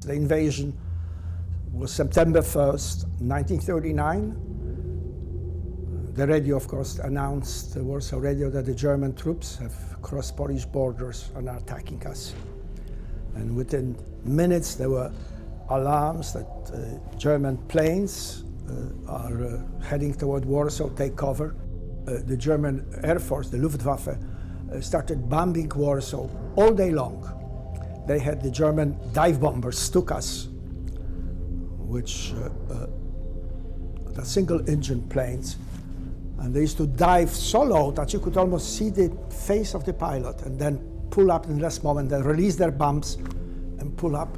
The invasion was September 1st, 1939. The radio, of course, announced, the Warsaw radio, that the German troops have crossed Polish borders and are attacking us. And within minutes, there were alarms that German planes are heading toward Warsaw, take cover. The German Air Force, the Luftwaffe, started bombing Warsaw all day long. They had the German dive bombers, Stukas, which are single-engine planes. And they used to dive so low that you could almost see the face of the pilot, and then pull up in the last moment, then release their bombs and pull up.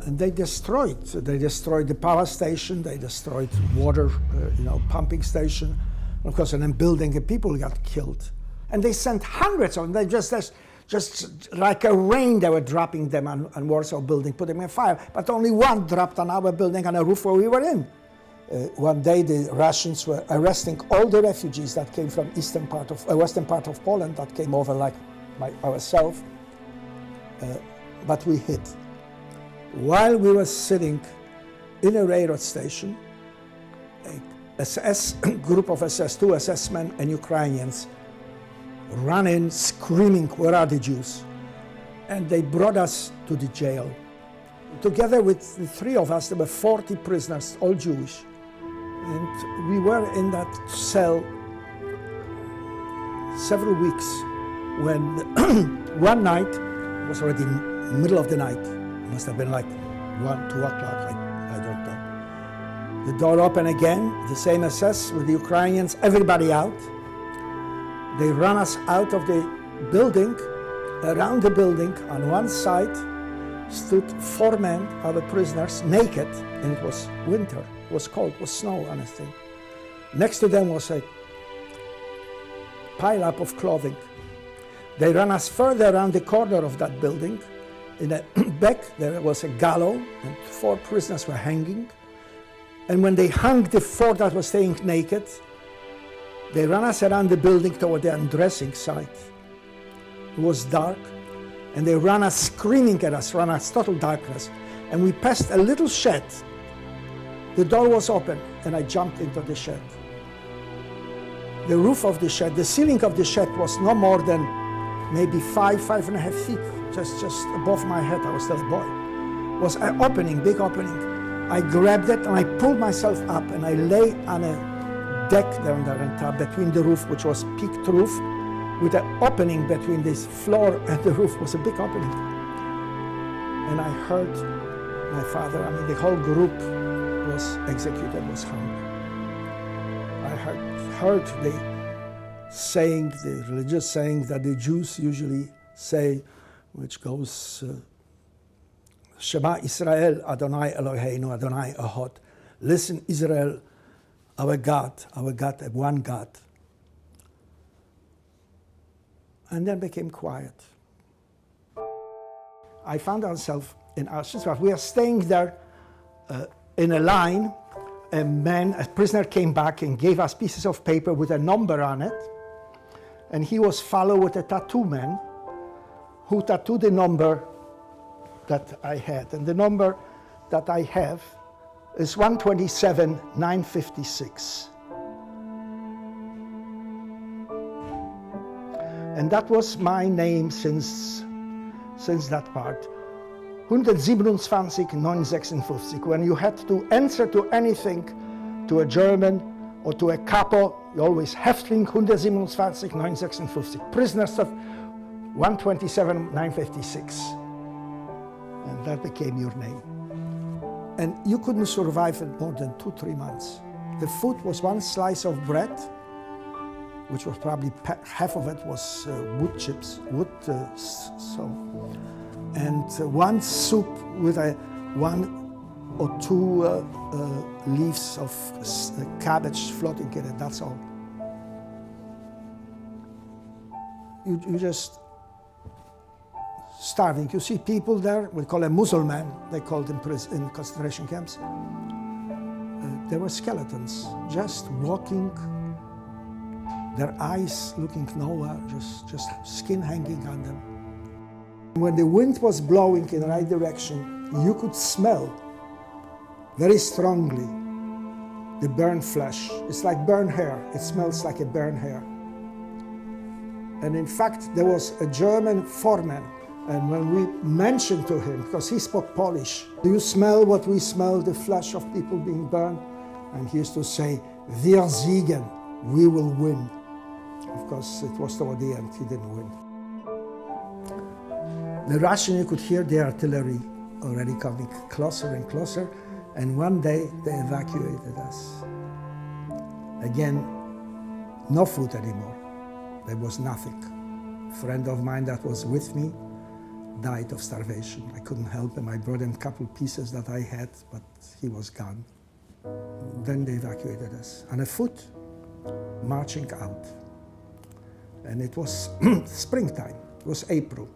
And they destroyed the power station, they destroyed water, pumping station. Of course, and then building, and people got killed. And they sent hundreds of them. They just like a rain, they were dropping them on Warsaw building, putting them on fire. But only one dropped on our building on a roof where we were in. One day, the Russians were arresting all the refugees that came from western part of Poland, that came over like ourselves. But we hid. While we were sitting in a railroad station, a group of SS, 2 SS men and Ukrainians ran in screaming, "Where are the Jews?" And they brought us to the jail. Together with the 3 of us, there were 40 prisoners, all Jewish. And we were in that cell several weeks when one night, it was already middle of the night, it must have been like 1, 2 o'clock, I don't know. The door opened again, the same SS with the Ukrainians, everybody out. They ran us out of the building. Around the building, on one side, stood 4 men, our prisoners, naked, and it was winter, it was cold, it was snow on a thing. Next to them was a pile-up of clothing. They ran us further around the corner of that building. In the back, there was a gallows, and 4 prisoners were hanging. And when they hung the 4 that were staying naked, they ran us around the building toward the undressing side. It was dark, and they ran us screaming at us, ran us total darkness. And we passed a little shed. The door was open, and I jumped into the shed. The roof of the shed, the ceiling of the shed was no more than maybe 5.5 feet, just above my head. I was still a boy. It was an opening, big opening. I grabbed it, and I pulled myself up, and I lay on a deck down there on top, between the roof, which was peaked roof, with an opening between this floor and the roof was a big opening. And I heard my father, the whole group was executed, was hung. I heard the saying, the religious saying that the Jews usually say, which goes, Shema Israel, Adonai Eloheinu, Adonai Echad. Listen, Israel, our God, one God. And then became quiet. I found ourselves in Auschwitz. We are staying there in a line. A prisoner came back and gave us pieces of paper with a number on it. And he was followed with a tattoo man who tattooed the number that I had. And the number that I have is 127,956. And that was my name since that part. 127,956. When you had to answer to anything, to a German or to a capo, you always Häftling 127,956. Prisoners of 127,956. And that became your name. And you couldn't survive it more than 2-3 months. The food was 1 slice of bread, which was probably half of it was wood chips, and 1 soup with 1 or 2 leaves of cabbage floating in it, that's all. You just starving. You see people there, we call them Muslims, they called them in concentration camps. There were skeletons, just walking, their eyes looking nowhere, just skin hanging on them. When the wind was blowing in the right direction, you could smell very strongly the burnt flesh. It's like burnt hair. It smells like a burnt hair. And in fact, there was a German foreman, and when we mentioned to him, because he spoke Polish, do you smell what we smell, the flesh of people being burned? And he used to say, wir siegen, we will win. Of course, it was toward the end, he didn't win. The Russian, you could hear the artillery already coming closer and closer, and one day they evacuated us. Again, no food anymore. There was nothing. A friend of mine that was with me died of starvation. I couldn't help him. I brought him a couple pieces that I had, but he was gone. Then they evacuated us on foot, marching out. And it was springtime. It was April.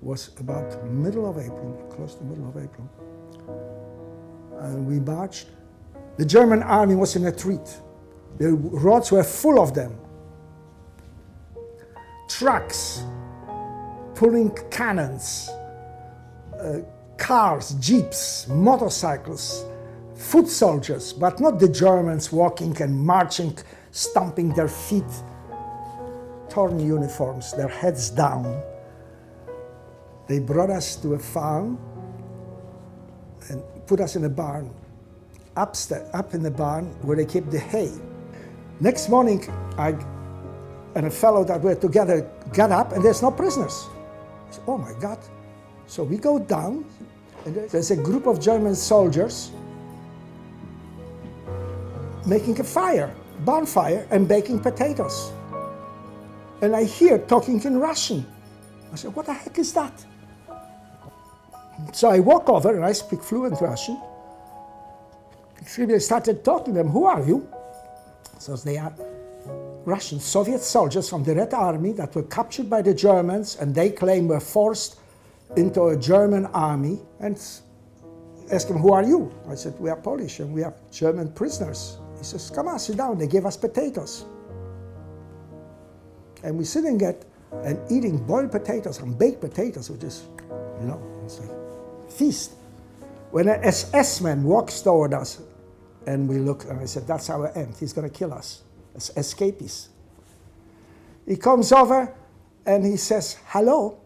It was about middle of April, close to middle of April. And we marched. The German army was in retreat. The roads were full of them. Trucks pulling cannons, cars, jeeps, motorcycles, foot soldiers, but not the Germans walking and marching, stomping their feet, torn uniforms, their heads down. They brought us to a farm and put us in a barn, up in the barn where they keep the hay. Next morning, I and a fellow that were together got up, and there's no prisoners. I said, oh my God. So we go down, and there's a group of German soldiers making a fire, bonfire, and baking potatoes. And I hear talking in Russian. I said, what the heck is that? So I walk over, and I speak fluent Russian. I started talking to them, who are you? So they are Russian Soviet soldiers from the Red Army that were captured by the Germans, and they claim were forced into a German army, and asked him, who are you? I said, we are Polish and we are German prisoners. He says, come on, sit down. They gave us potatoes. And we're sitting and eating boiled potatoes and baked potatoes, which is, it's like feast. When an SS man walks toward us, and we look, and I said, that's our end. He's going to kill us as escapees. He comes over and he says, hello.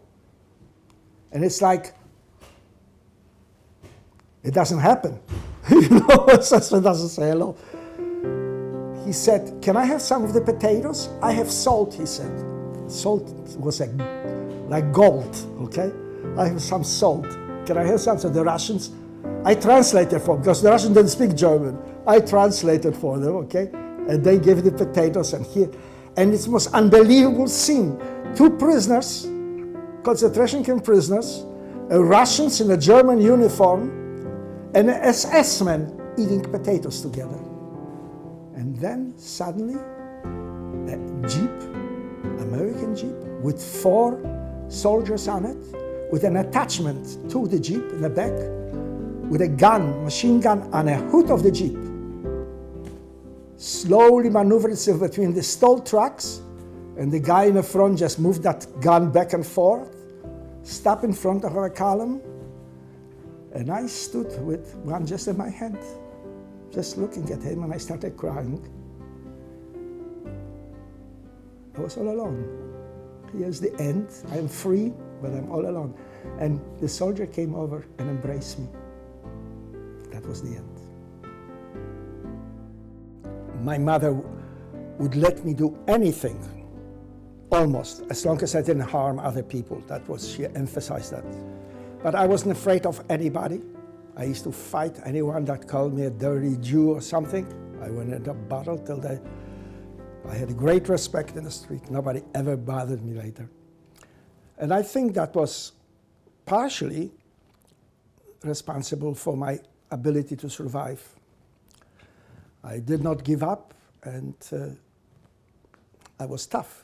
And it's like, it doesn't happen. SS doesn't say hello. He said, can I have some of the potatoes? I have salt, he said. Salt was like gold, okay? I have some salt. Can I have some? So the Russians, I translated for them, because the Russians didn't speak German. I translated for them, okay? And they gave the potatoes, and it was unbelievable scene. 2 prisoners, concentration camp prisoners, Russians in a German uniform, and an SS man eating potatoes together. And then suddenly, a Jeep, American Jeep, with 4 soldiers on it, with an attachment to the Jeep in the back, with a gun, machine gun on a hood of the Jeep, slowly maneuvered itself between the stalled trucks, and the guy in the front just moved that gun back and forth, stopped in front of our column, and I stood with one just in my hand, just looking at him, and I started crying. I was all alone. Here's the end. I'm free, but I'm all alone. And the soldier came over and embraced me. That was the end. My mother would let me do anything, almost, as long as I didn't harm other people. She emphasized that. But I wasn't afraid of anybody. I used to fight anyone that called me a dirty Jew or something. I went into a battle till I had great respect in the street. Nobody ever bothered me later. And I think that was partially responsible for my ability to survive. I did not give up, and I was tough.